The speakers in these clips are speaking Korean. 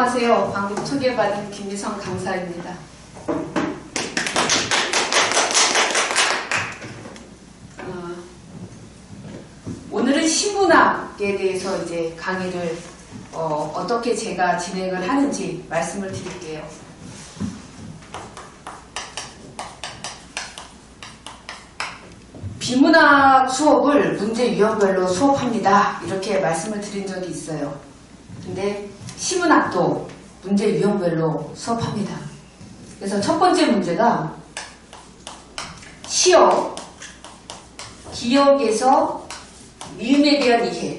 안녕하세요. 방금 소개받은 김미성 강사입니다. 오늘은 시문학에 대해서 이제 강의를 어떻게 제가 진행을 하는지 말씀을 드릴게요. 비문학 수업을 문제 유형별로 수업합니다. 이렇게 말씀을 드린 적이 있어요. 근데 시문학도 문제 유형별로 수업합니다. 그래서 첫 번째 문제가 시어, 기억에서 미음에 대한 이해.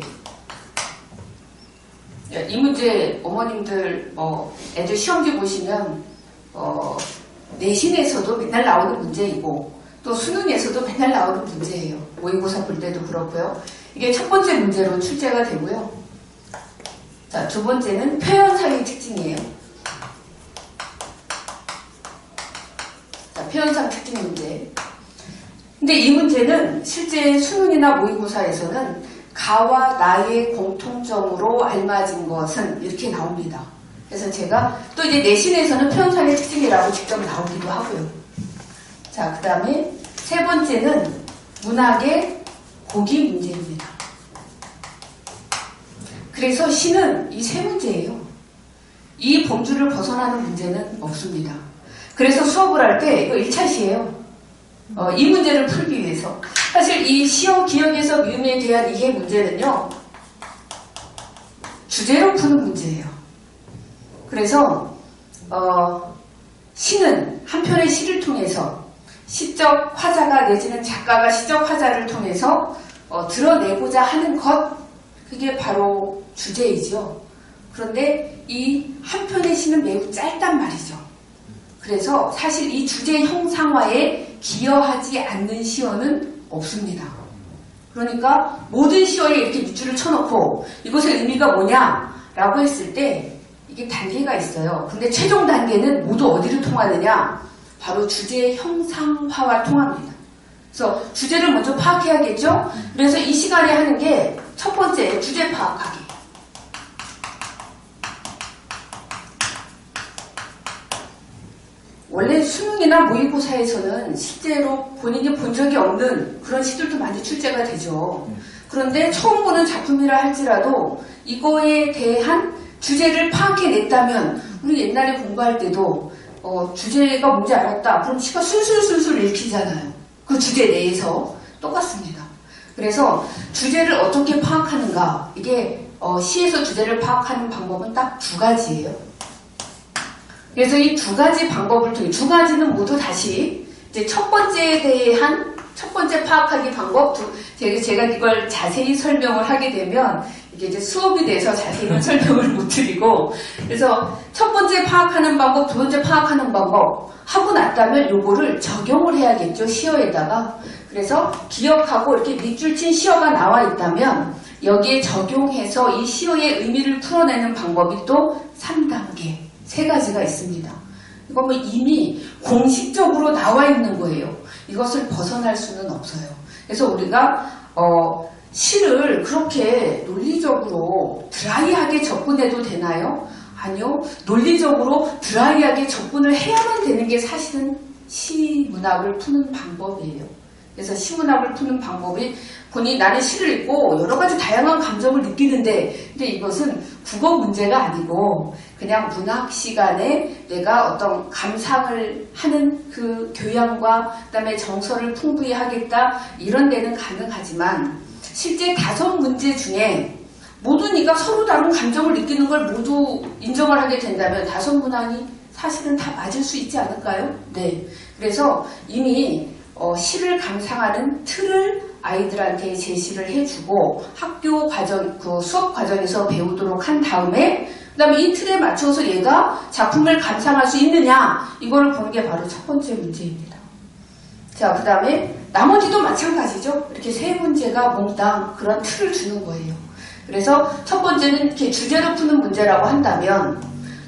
이 문제 어머님들 애들 시험지 보시면 내신에서도 맨날 나오는 문제이고 또 수능에서도 맨날 나오는 문제예요. 모의고사 볼 때도 그렇고요. 이게 첫 번째 문제로 출제가 되고요. 자, 두 번째는 표현상의 특징이에요. 자, 표현상 특징 문제. 근데 이 문제는 실제 수능이나 모의고사에서는 가와 나의 공통점으로 알맞은 것은 이렇게 나옵니다. 그래서 제가 또 이제 내신에서는 표현상의 특징이라고 직접 나오기도 하고요. 자, 그 다음에 세 번째는 문학의 고기 문제입니다. 그래서 시는 이 세 문제예요. 이 범주를 벗어나는 문제는 없습니다. 그래서 수업을 할 때 이거 1차 시예요. 이 문제를 풀기 위해서. 사실 이 시어 기억에서 미음에 대한 이해 문제는요. 주제로 푸는 문제예요. 그래서 시는 한 편의 시를 통해서 시적 화자가 내지는 작가가 시적 화자를 통해서 드러내고자 하는 것, 그게 바로 주제이죠. 그런데 이 한 편의 시는 매우 짧단 말이죠. 그래서 사실 이 주제 형상화에 기여하지 않는 시어는 없습니다. 그러니까 모든 시어에 이렇게 밑줄을 쳐놓고 이것의 의미가 뭐냐라고 했을 때 이게 단계가 있어요. 근데 최종 단계는 모두 어디로 통하느냐? 바로 주제 형상화와 통합니다. 그래서 주제를 먼저 파악해야겠죠? 그래서 이 시간에 하는 게 첫 번째 주제 파악하기. 원래 수능이나 모의고사에서는 실제로 본인이 본 적이 없는 그런 시들도 많이 출제가 되죠. 그런데 처음 보는 작품이라 할지라도 이거에 대한 주제를 파악해냈다면 우리 옛날에 공부할 때도 주제가 뭔지 알았다. 그럼 시가 술술술술 읽히잖아요. 그 주제 내에서 똑같습니다. 그래서 주제를 어떻게 파악하는가, 이게 시에서 주제를 파악하는 방법은 딱 두 가지예요. 그래서 이 두 가지 방법을 통해, 두 가지는 모두 다시 이제 첫 번째에 대한 첫 번째 파악하기 방법, 제가 이걸 자세히 설명을 하게 되면 이게 이제 수업이 돼서 자세히는 설명을 못 드리고, 그래서 첫 번째 파악하는 방법, 두 번째 파악하는 방법 하고 났다면 요거를 적용을 해야겠죠, 시어에다가. 그래서 기억하고 이렇게 밑줄 친 시어가 나와 있다면 여기에 적용해서 이 시어의 의미를 풀어내는 방법이 또 3단계, 세 가지가 있습니다. 이거 뭐 이미 공식적으로 나와 있는 거예요. 이것을 벗어날 수는 없어요. 그래서 우리가 시를 그렇게 논리적으로 드라이하게 접근해도 되나요? 아니요. 논리적으로 드라이하게 접근을 해야만 되는 게 사실은 시문학을 푸는 방법이에요. 그래서 시문학을 푸는 방법이 본인이 나는 시를 읽고 여러 가지 다양한 감정을 느끼는데, 근데 이것은 국어 문제가 아니고 그냥 문학 시간에 내가 어떤 감상을 하는 그 교양과 그다음에 정서를 풍부히 하겠다, 이런 데는 가능하지만 실제 5문제 중에 모두 네가 서로 다른 감정을 느끼는 걸 모두 인정을 하게 된다면 5문항이 사실은 다 맞을 수 있지 않을까요? 네. 그래서 이미 시를 감상하는 틀을 아이들한테 제시를 해주고 학교 과정, 그 수업 과정에서 배우도록 한 다음에 그 다음에 이 틀에 맞춰서 얘가 작품을 감상할 수 있느냐, 이걸 보는 게 바로 첫 번째 문제입니다. 자, 그 다음에 나머지도 마찬가지죠. 이렇게 세 문제가 몽땅 그런 틀을 주는 거예요. 그래서 첫 번째는 이렇게 주제로 푸는 문제라고 한다면,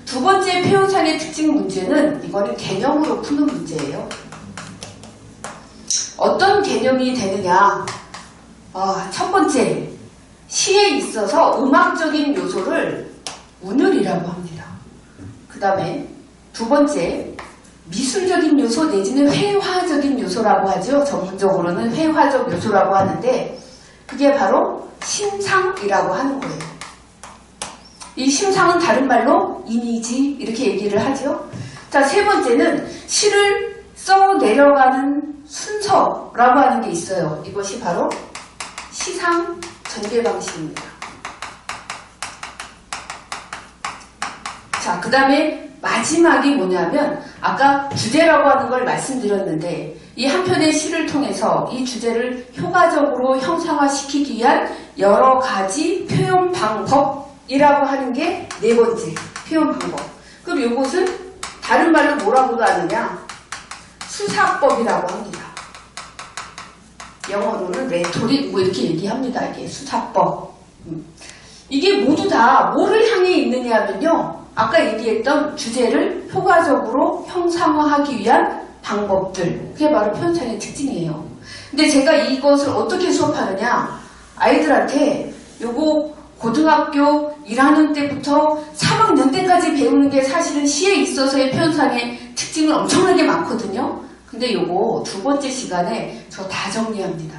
두 번째 표현상의 특징 문제는 이거는 개념으로 푸는 문제예요. 어떤 개념이 되느냐? 첫 번째, 시에 있어서 음악적인 요소를 운율이라고 합니다. 그 다음에 두 번째, 미술적인 요소 내지는 회화적인 요소라고 하죠. 전문적으로는 회화적 요소라고 하는데 그게 바로 심상이라고 하는 거예요. 이 심상은 다른 말로 이미지 이렇게 얘기를 하죠. 자, 세 번째는 시를 써 내려가는 순서라고 하는 게 있어요. 이것이 바로 시상 전개 방식입니다. 자, 그 다음에 마지막이 뭐냐면 아까 주제라고 하는 걸 말씀드렸는데 이 한 편의 시를 통해서 이 주제를 효과적으로 형상화시키기 위한 여러 가지 표현 방법이라고 하는 게 네 번째 표현 방법. 그럼 이것은 다른 말로 뭐라고도 하느냐? 수사법이라고 합니다. 영어로는 레토릭 뭐 이렇게 얘기합니다. 이게 수사법. 이게 모두 다 뭐를 향해 있느냐 하면요. 아까 얘기했던 주제를 효과적으로 형상화하기 위한 방법들. 그게 바로 표현창의 특징이에요. 근데 제가 이것을 어떻게 수업하느냐. 아이들한테 요거 고등학교 1학년 때부터 3학년 때까지 배우는 게 사실은 시에 있어서의 표현상의 특징은 엄청나게 많거든요. 근데 요거 두 번째 시간에 저 다 정리합니다.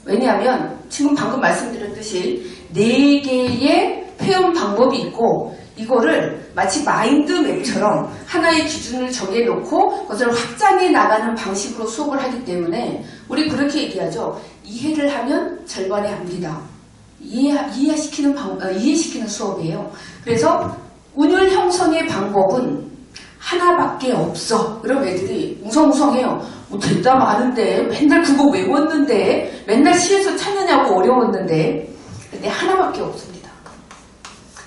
왜냐하면 지금 방금 말씀드렸듯이 4개의 표현 방법이 있고 이거를 마치 마인드맵처럼 하나의 기준을 정해놓고 그것을 확장해 나가는 방식으로 수업을 하기 때문에 우리 그렇게 얘기하죠. 이해를 하면 절반에 압니다. 이해시키는 수업이에요. 그래서 운율 형성의 방법은 하나밖에 없어. 그럼 애들이 웅성웅성해요. 뭐 됐다 마는데 맨날 그거 외웠는데 맨날 시에서 찾느냐고 어려웠는데 근데 하나밖에 없습니다.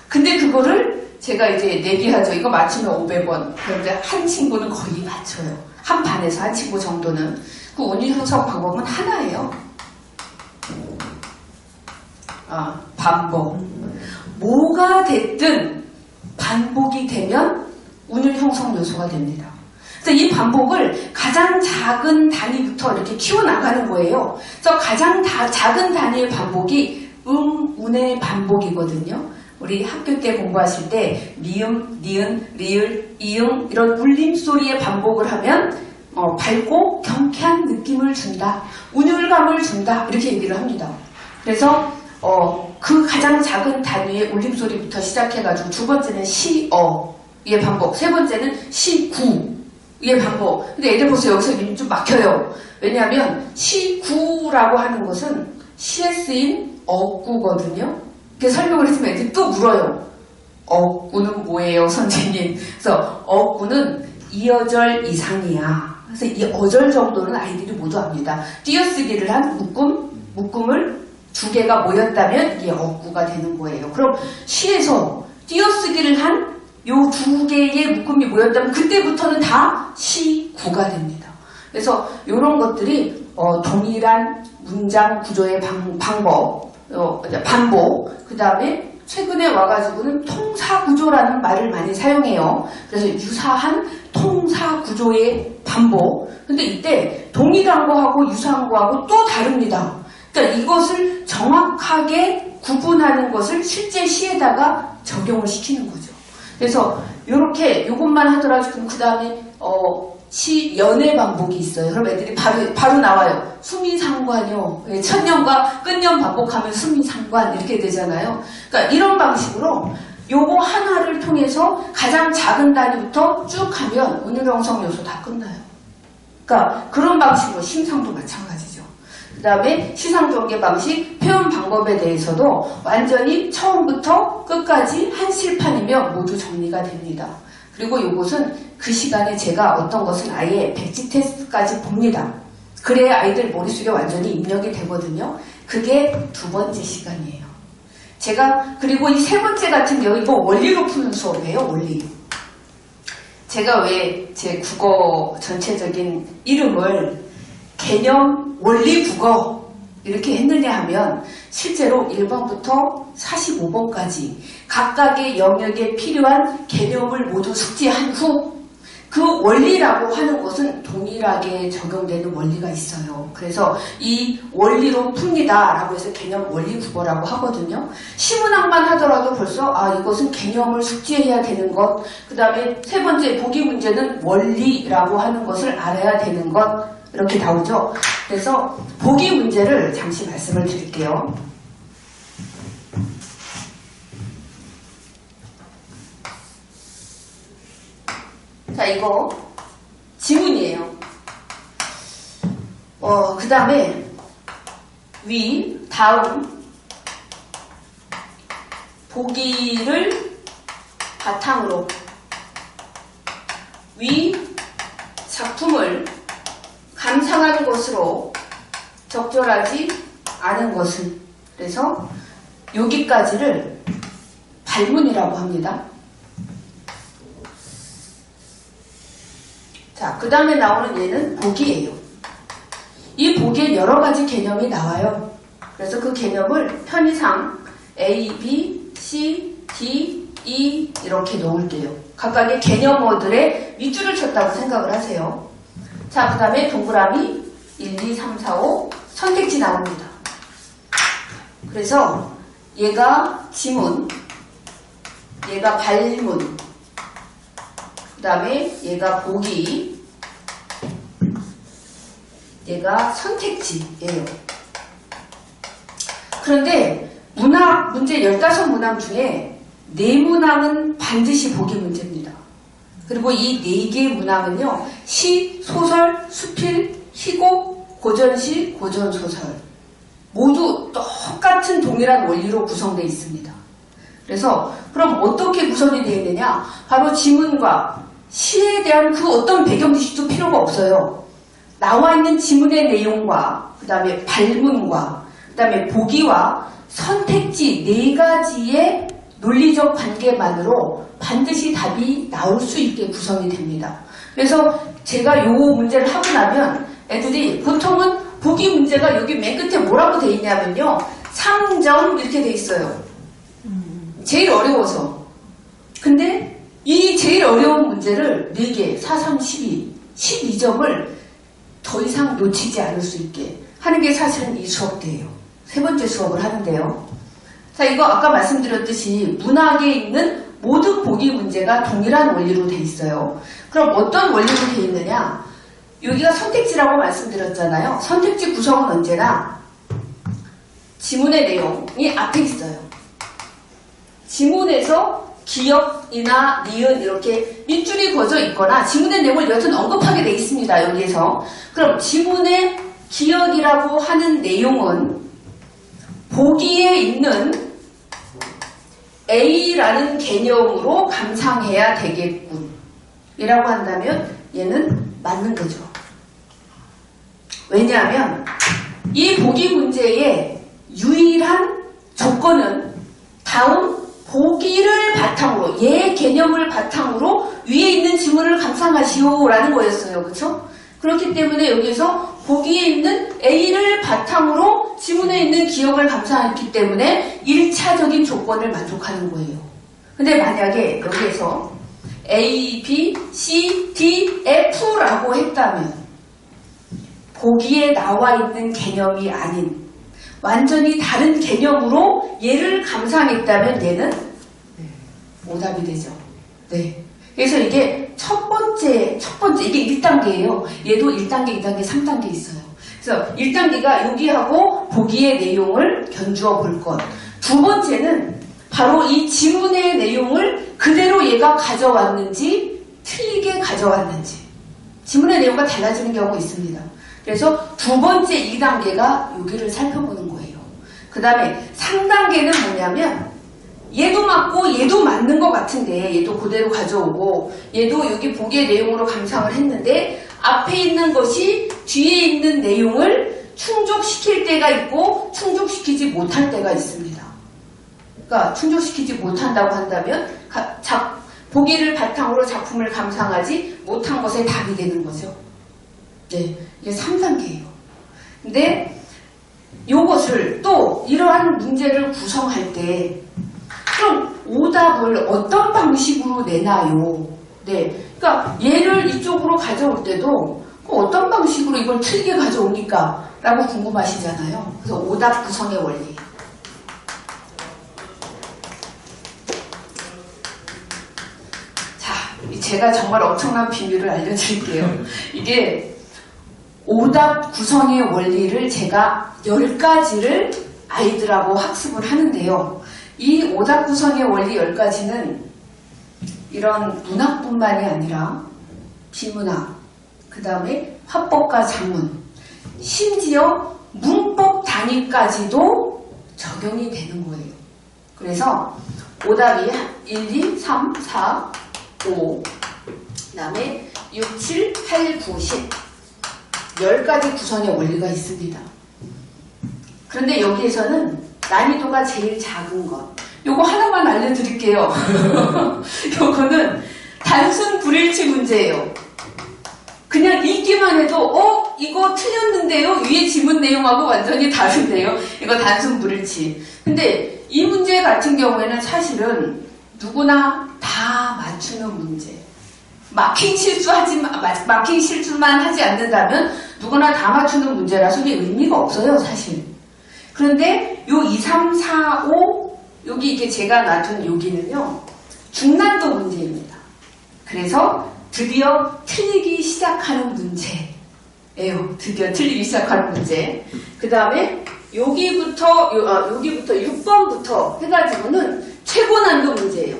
근데 그거를 제가 이제 내기하죠. 이거 맞추면 500원. 그런데 한 친구는 거의 맞춰요. 한 반에서 한 친구 정도는. 그 운율 형성 방법은 하나예요. 반복. 뭐가 됐든 반복이 되면 운율 형성 요소가 됩니다. 그래서 이 반복을 가장 작은 단위부터 이렇게 키워나가는 거예요. 그래서 가장 작은 단위의 반복이 운의 반복이거든요. 우리 학교 때 공부하실 때 미음, 니은, 리을, 이응 이런 울림소리의 반복을 하면 밝고 경쾌한 느낌을 준다. 운율감을 준다. 이렇게 얘기를 합니다. 그래서 그 가장 작은 단위의 울림소리부터 시작해가지고 두 번째는 시어의 반복, 세 번째는 시구의 반복. 근데 애들 보세요. 여기서 좀 막혀요. 왜냐하면 시구라고 하는 것은 시에 쓰인 어구거든요. 이렇게 설명을 했으면 애들이 또 물어요. 어구는 뭐예요, 선생님? 그래서 어구는 2어절 이상이야. 그래서 이 어절 정도는 아이들이 모두 압니다. 띄어쓰기를 한 묶음을 두 개가 모였다면 이게 어구가 되는 거예요. 그럼 시에서 띄어쓰기를 한 요 두 개의 묶음이 모였다면 그때부터는 다 시구가 됩니다. 그래서 이런 것들이 동일한 문장 구조의 방법, 반복, 그 다음에 최근에 와가지고는 통사구조라는 말을 많이 사용해요. 그래서 유사한 통사구조의 반복. 근데 이때 동일한 거하고 유사한 거하고 또 다릅니다. 그러니까 이것을 정확하게 구분하는 것을 실제 시에다가 적용을 시키는 거죠. 그래서 이렇게 이것만 하더라도 그 다음에 시 연의 반복이 있어요. 그럼 애들이 바로 나와요. 수미상관요. 천년과 끝년 반복하면 수미상관 이렇게 되잖아요. 그러니까 이런 방식으로 요거 하나를 통해서 가장 작은 단위부터 쭉 하면 운율형성 요소 다 끝나요. 그러니까 그런 방식으로 심상도 마찬가지죠. 그 다음에 시상전개 방식, 표현 방법에 대해서도 완전히 처음부터 끝까지 한 실판이면 모두 정리가 됩니다. 그리고 이것은 그 시간에 제가 어떤 것은 아예 백지 테스트까지 봅니다. 그래야 아이들 머릿속에 완전히 입력이 되거든요. 그게 두 번째 시간이에요. 그리고 이 세 번째 같은 경우 이거 원리로 푸는 수업이에요. 원리. 제가 왜 제 국어 전체적인 이름을 개념 원리 국어 이렇게 했느냐 하면 실제로 1번부터 45번까지 각각의 영역에 필요한 개념을 모두 숙지한 후 그 원리라고 하는 것은 동일하게 적용되는 원리가 있어요. 그래서 이 원리로 풉니다 라고 해서 개념 원리 국어라고 하거든요. 시문학만 하더라도 벌써 이것은 개념을 숙지해야 되는 것, 그 다음에 세 번째 보기 문제는 원리라고 하는 것을 알아야 되는 것, 이렇게 나오죠. 그래서 보기 문제를 잠시 말씀을 드릴게요. 자, 이거 지문이에요. 그 다음에 다음 보기를 바탕으로 작품을 감상하는 것으로 적절하지 않은 것은, 그래서 여기까지를 발문이라고 합니다. 자, 그 다음에 나오는 얘는 보기예요. 이 보기에 여러 가지 개념이 나와요. 그래서 그 개념을 편의상 A, B, C, D, E 이렇게 놓을게요. 각각의 개념어들의 밑줄을 쳤다고 생각을 하세요. 자, 그 다음에 동그라미 1, 2, 3, 4, 5 선택지 나옵니다. 그래서 얘가 지문, 얘가 발문, 그 다음에 얘가 보기, 얘가 선택지예요. 그런데 문학 문제 15문항 중에 4문항은 반드시 보기 문제입니다. 그리고 이 4개의 문항은요, 시, 소설, 수필, 희곡, 고전시, 고전소설 모두 똑같은 동일한 원리로 구성되어 있습니다. 그래서 그럼 어떻게 구성이 되어 있느냐? 바로 지문과 시에 대한 그 어떤 배경 지식도 필요가 없어요. 나와 있는 지문의 내용과 그 다음에 발문과 그 다음에 보기와 선택지 4가지의 논리적 관계만으로 반드시 답이 나올 수 있게 구성이 됩니다. 그래서 제가 요 문제를 하고 나면 애들이 보통은 보기 문제가 여기 맨 끝에 뭐라고 돼 있냐면요, 3점 이렇게 돼 있어요. 제일 어려워서. 근데 이 제일 어려운 문제를 4개, 4, 3, 12, 12점을 더 이상 놓치지 않을 수 있게 하는 게 사실은 이 수업대예요. 세 번째 수업을 하는데요. 자, 이거 아까 말씀드렸듯이 문학에 있는 모든 보기 문제가 동일한 원리로 돼 있어요. 그럼 어떤 원리로 돼 있느냐? 여기가 선택지라고 말씀드렸잖아요. 선택지 구성은 언제나 지문의 내용이 앞에 있어요. 지문에서 기역이나 니은 이렇게 밑줄이 그어져 있거나 지문의 내용을 여튼 언급하게 돼 있습니다. 여기에서. 그럼 지문의 기역이라고 하는 내용은 보기에 있는 A라는 개념으로 감상해야 되겠군 이라고 한다면 얘는 맞는 거죠. 왜냐하면 이 보기 문제의 유일한 조건은 다음 보기를 바탕으로, 얘 개념을 바탕으로 위에 있는 지문을 감상하시오라는 거였어요. 그렇죠? 그렇기 때문에 여기서 보기에 있는 A를 바탕으로 지문에 있는 기억을 감상했기 때문에 1차적인 조건을 만족하는 거예요. 근데 만약에 여기에서 A, B, C, D, F라고 했다면 보기에 나와 있는 개념이 아닌 완전히 다른 개념으로 얘를 감상했다면 얘는 오답이 되죠. 네. 그래서 이게 첫 번째 이게 1단계예요. 얘도 1단계, 2단계, 3단계 있어요. 그래서 1단계가 여기하고 보기의 내용을 견주어 볼 것. 두 번째는 바로 이 지문의 내용을 그대로 얘가 가져왔는지 틀리게 가져왔는지. 지문의 내용과 달라지는 경우가 있습니다. 그래서 두 번째 2단계가 여기를 살펴보는 거예요. 그 다음에 3단계는 뭐냐면 얘도 맞고 얘도 맞는 것 같은데 얘도 그대로 가져오고 얘도 여기 보기의 내용으로 감상을 했는데 앞에 있는 것이 뒤에 있는 내용을 충족시킬 때가 있고 충족시키지 못할 때가 있습니다. 그러니까 충족시키지 못한다고 한다면 보기를 바탕으로 작품을 감상하지 못한 것에 답이 되는 거죠. 네, 이게 3단계예요. 근데 이것을 또 이러한 문제를 구성할 때 그럼 오답을 어떤 방식으로 내나요? 네, 그러니까 얘를 이쪽으로 가져올 때도 어떤 방식으로 이걸 틀리게 가져옵니까? 라고 궁금하시잖아요. 그래서 오답 구성의 원리. 자, 제가 정말 엄청난 비밀을 알려드릴게요. 이게 오답 구성의 원리를 제가 10가지를 아이들하고 학습을 하는데요. 이 오답 구성의 원리 10가지는 이런 문학뿐만이 아니라 비문학, 그 다음에 화법과 작문, 심지어 문법 단위까지도 적용이 되는 거예요. 그래서 오답이 1, 2, 3, 4, 5, 그 다음에 6, 7, 8, 9, 10 10가지 구성의 원리가 있습니다. 그런데 여기에서는 난이도가 제일 작은 것, 요거 하나만 알려드릴게요. 요거는 단순 불일치 문제예요. 그냥 읽기만 해도 이거 틀렸는데요? 위에 지문 내용하고 완전히 다른데요? 이거 단순 불일치. 근데 이 문제 같은 경우에는 사실은 누구나 다 맞추는 문제. 마킹 실수만 하지 않는다면 누구나 다 맞추는 문제라서 이게 의미가 없어요, 사실. 그런데 요 2, 3, 4, 5 여기 이게 제가 놔둔 여기는요 중난도 문제입니다. 그래서 드디어 틀리기 시작하는 문제예요. 드디어 틀리기 시작하는 문제. 그 다음에 여기부터 6번부터 해가지고는 최고 난도 문제예요.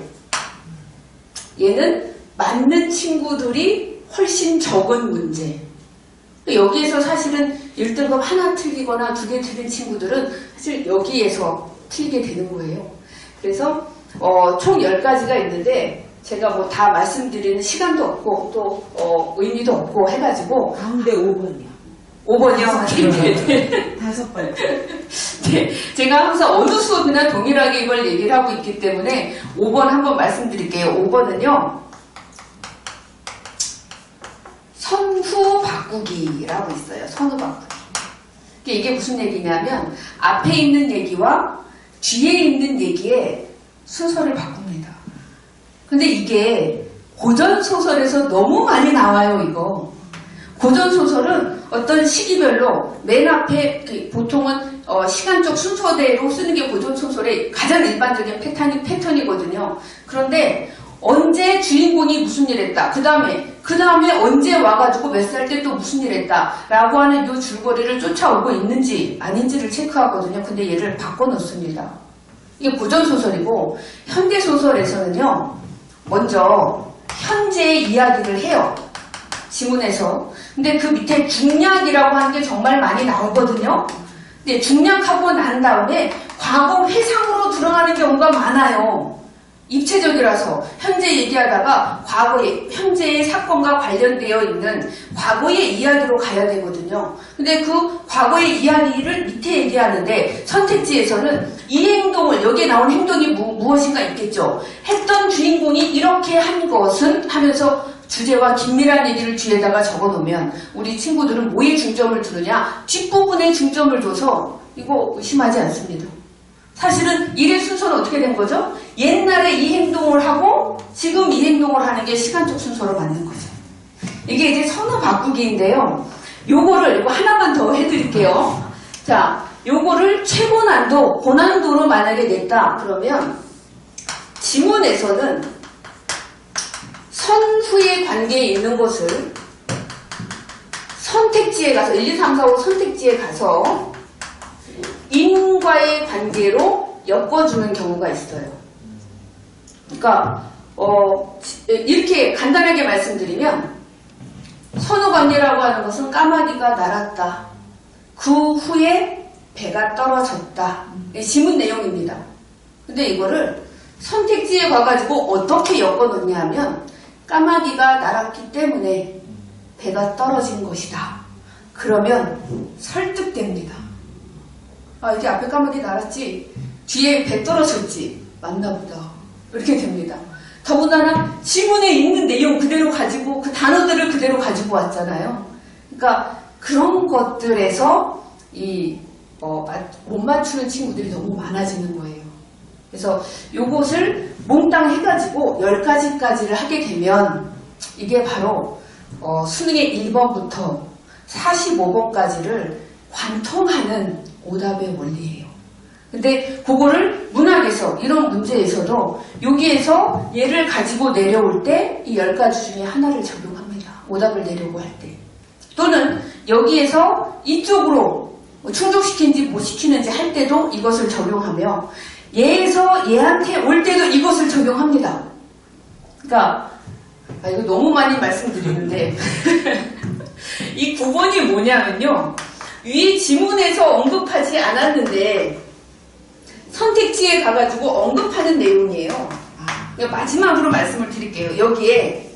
얘는 맞는 친구들이 훨씬 적은 문제. 여기에서 사실은 1등급 하나 틀리거나 2개 틀린 친구들은 사실 여기에서 틀리게 되는 거예요. 그래서 총 10가지가 있는데 제가 뭐 다 말씀드리는 시간도 없고 또 의미도 없고 해가지고 가운데 5번이요. 5번이요? 네. 5번. 네, 제가 항상 어느 수업이나 동일하게 이걸 얘기를 하고 있기 때문에 5번 한번 말씀드릴게요. 5번은요. 선후 바꾸기라고 있어요. 선후 바꾸기. 이게 무슨 얘기냐면 앞에 있는 얘기와 뒤에 있는 얘기의 순서를 바꿉니다. 근데 이게 고전소설에서 너무 많이 나와요, 이거. 고전소설은 어떤 시기별로 맨 앞에 보통은 시간적 순서대로 쓰는 게 고전소설의 가장 일반적인 패턴이거든요. 그런데 언제 주인공이 무슨 일 했다. 그 다음에 언제 와가지고 몇 살 때 또 무슨 일 했다. 라고 하는 이 줄거리를 쫓아오고 있는지 아닌지를 체크하거든요. 근데 얘를 바꿔놓습니다. 이게 고전소설이고, 현대소설에서는요, 먼저 현재의 이야기를 해요. 지문에서. 근데 그 밑에 중략이라고 하는 게 정말 많이 나오거든요. 근데 중략하고 난 다음에 과거 회상으로 들어가는 경우가 많아요. 입체적이라서 현재 얘기하다가 현재의 사건과 관련되어 있는 과거의 이야기로 가야 되거든요. 근데 그 과거의 이야기를 밑에 얘기하는데 선택지에서는 이 행동을, 여기에 나온 행동이 무엇인가 있겠죠. 했던 주인공이 이렇게 한 것은 하면서 주제와 긴밀한 얘기를 뒤에다가 적어놓으면 우리 친구들은 뭐에 중점을 두느냐? 뒷부분에 중점을 둬서 이거 의심하지 않습니다. 사실은 일의 순서는 어떻게 된 거죠? 옛날에 이 행동을 하고 지금 이 행동을 하는 게 시간적 순서로 맞는 거죠. 이게 이제 선호 바꾸기인데요. 이거 하나만 더 해드릴게요. 자, 요거를 최고 난도, 고난도로 만약에 냈다. 그러면 지문에서는 선후의 관계에 있는 것을 선택지에 가서 1, 2, 3, 4, 5 선택지에 가서 인과의 관계로 엮어주는 경우가 있어요. 그러니까 이렇게 간단하게 말씀드리면 선후관계라고 하는 것은 까마귀가 날았다. 그 후에 배가 떨어졌다. 지문 내용입니다. 근데 이거를 선택지에 가가지고 어떻게 엮어놓냐 하면 까마귀가 날았기 때문에 배가 떨어진 것이다. 그러면 설득됩니다. 아, 이게 앞에 까마귀 날았지, 뒤에 배 떨어졌지, 맞나 보다. 이렇게 됩니다. 더군다나 지문에 있는 내용 그대로 가지고 그 단어들을 그대로 가지고 왔잖아요. 그러니까 그런 것들에서 못 맞추는 친구들이 너무 많아지는 거예요. 그래서 요것을 몽땅 해가지고 10가지까지를 하게 되면 이게 바로 수능의 1번부터 45번까지를 관통하는 오답의 원리예요. 근데 그거를 문학에서 이런 문제에서도 여기에서 얘를 가지고 내려올 때 이 10가지 중에 하나를 적용합니다. 오답을 내려고 할 때. 또는 여기에서 이쪽으로 충족시키는지 못 시키는지 할 때도 이것을 적용하며 얘에서 얘한테 올 때도 이것을 적용합니다. 그러니까 이거 너무 많이 말씀드리는데 이 9번이 뭐냐면요. 위 지문에서 언급하지 않았는데 선택지에 가가지고 언급하는 내용이에요. 마지막으로 말씀을 드릴게요. 여기에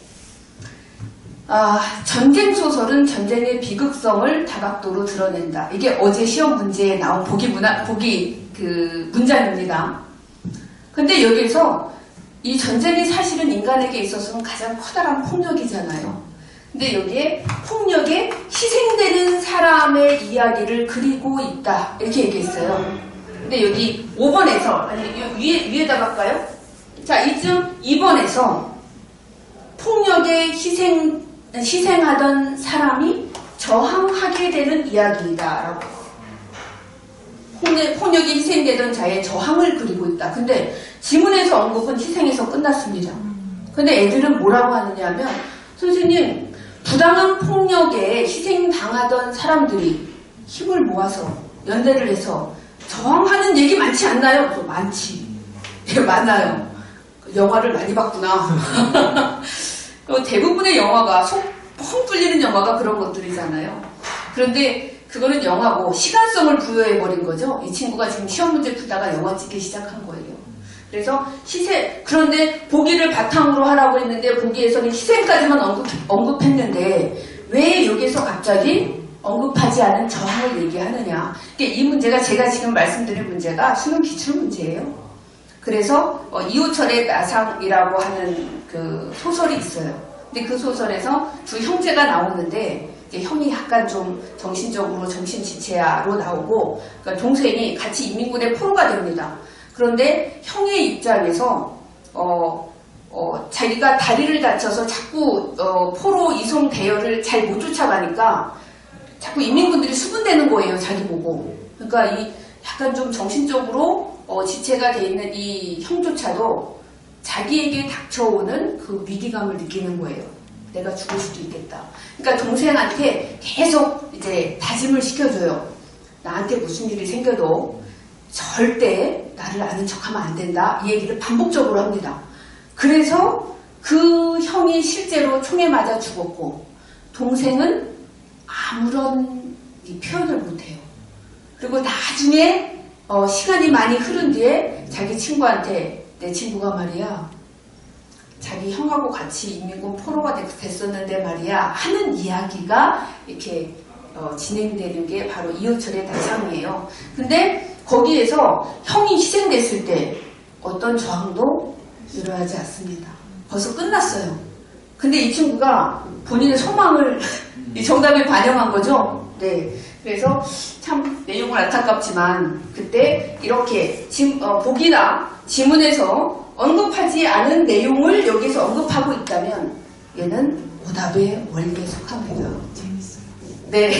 전쟁소설은 전쟁의 비극성을 다각도로 드러낸다. 이게 어제 시험 문제에 나온 보기 문장입니다. 근데 여기서 이 전쟁이 사실은 인간에게 있어서는 가장 커다란 폭력이잖아요. 근데 여기에 폭력에 희생되는 사람의 이야기를 그리고 있다. 이렇게 얘기했어요. 근데 여기 5번에서, 위에다 갈까요? 자, 이쯤 2번에서 폭력에 희생하던 사람이 저항하게 되는 이야기이다. 라고. 폭력에 희생되던 자의 저항을 그리고 있다. 근데 지문에서 언급은 희생에서 끝났습니다. 근데 애들은 뭐라고 하느냐 하면, 선생님, 부당한 폭력에 희생당하던 사람들이 힘을 모아서 연대를 해서 저항하는 얘기 많지 않나요? 많지. 많아요. 영화를 많이 봤구나. 대부분의 영화가 속 펑 뚫리는 영화가 그런 것들이잖아요. 그런데 그거는 영화고 시간성을 부여해버린 거죠. 이 친구가 지금 시험 문제 풀다가 영화 찍기 시작한 거예요. 그래서 그런데 보기를 바탕으로 하라고 했는데 보기에서는 희생까지만 언급했는데 왜 여기서 갑자기 언급하지 않은 저항을 얘기하느냐. 이 문제가 제가 지금 말씀드린 문제가 수능 기출 문제예요. 그래서 이호철의 나상이라고 하는 그 소설이 있어요. 근데 그 소설에서 두 형제가 나오는데 형이 약간 좀 정신적으로 정신지체야로 나오고 그러니까 동생이 같이 인민군의 포로가 됩니다. 그런데 형의 입장에서 자기가 다리를 다쳐서 자꾸 포로 이송 대열을 잘 못 쫓아가니까 자꾸 인민군들이 수군대는 거예요. 자기 보고. 그러니까 이 약간 좀 정신적으로 지체가 돼 있는 이 형조차도 자기에게 닥쳐오는 그 위기감을 느끼는 거예요. 내가 죽을 수도 있겠다. 그러니까 동생한테 계속 이제 다짐을 시켜줘요. 나한테 무슨 일이 생겨도 절대 나를 아는 척하면 안 된다. 이 얘기를 반복적으로 합니다. 그래서 그 형이 실제로 총에 맞아 죽었고 동생은 아무런 표현을 못해요. 그리고 나중에 시간이 많이 흐른 뒤에 자기 친구한테 내 친구가 말이야 자기 형하고 같이 인민군 포로가 됐었는데 말이야 하는 이야기가 이렇게 진행되는 게 바로 이호철의 나상이에요. 근데 거기에서 형이 희생됐을 때 어떤 저항도 일어나지 않습니다. 벌써 끝났어요. 근데 이 친구가 본인의 소망을 이 정답에 반영한 거죠. 네. 그래서 참 내용은 안타깝지만 그때 이렇게 보기나 지문에서 언급하지 않은 내용을 여기서 언급하고 있다면 얘는 오답의 원리에 속합니다. 재밌어요. 네.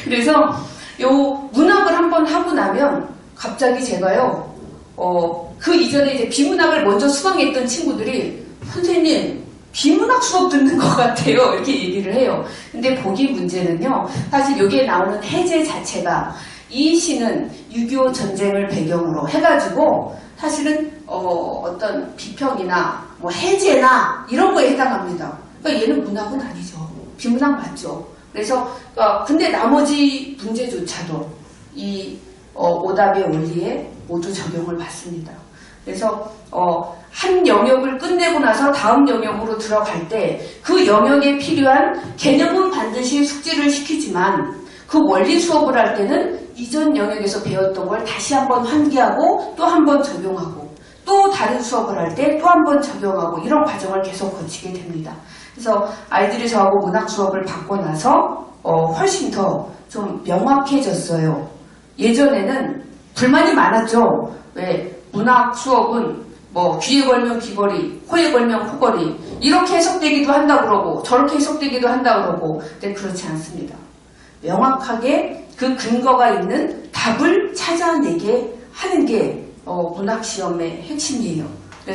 그래서 요 문학을 한번 하고 나면 갑자기 제가요 그 이전에 이제 비문학을 먼저 수강했던 친구들이 선생님 비문학 수업 듣는 것 같아요. 이렇게 얘기를 해요. 근데 보기 문제는요. 사실 여기에 나오는 해제 자체가 이 시는 6.25 전쟁을 배경으로 해가지고 사실은 어떤 비평이나 뭐 해제나 이런 거에 해당합니다. 그러니까 얘는 문학은 아니죠. 비문학 맞죠. 그래서 근데 나머지 문제조차도 이 오답의 원리에 모두 적용을 받습니다. 그래서 한 영역을 끝내고 나서 다음 영역으로 들어갈 때 그 영역에 필요한 개념은 반드시 숙지를 시키지만 그 원리 수업을 할 때는 이전 영역에서 배웠던 걸 다시 한번 환기하고 또 한 번 적용하고 또 다른 수업을 할 때 또 한 번 적용하고 이런 과정을 계속 거치게 됩니다. 그래서 아이들이 저하고 문학 수업을 받고 나서 훨씬 더 좀 명확해졌어요. 예전에는 불만이 많았죠. 왜 문학 수업은 뭐 귀에 걸면 귀걸이, 코에 걸면 코걸이 이렇게 해석되기도 한다 그러고 저렇게 해석되기도 한다 그러고 근데 그렇지 않습니다. 명확하게 그 근거가 있는 답을 찾아내게 하는 게 문학시험의 핵심이에요.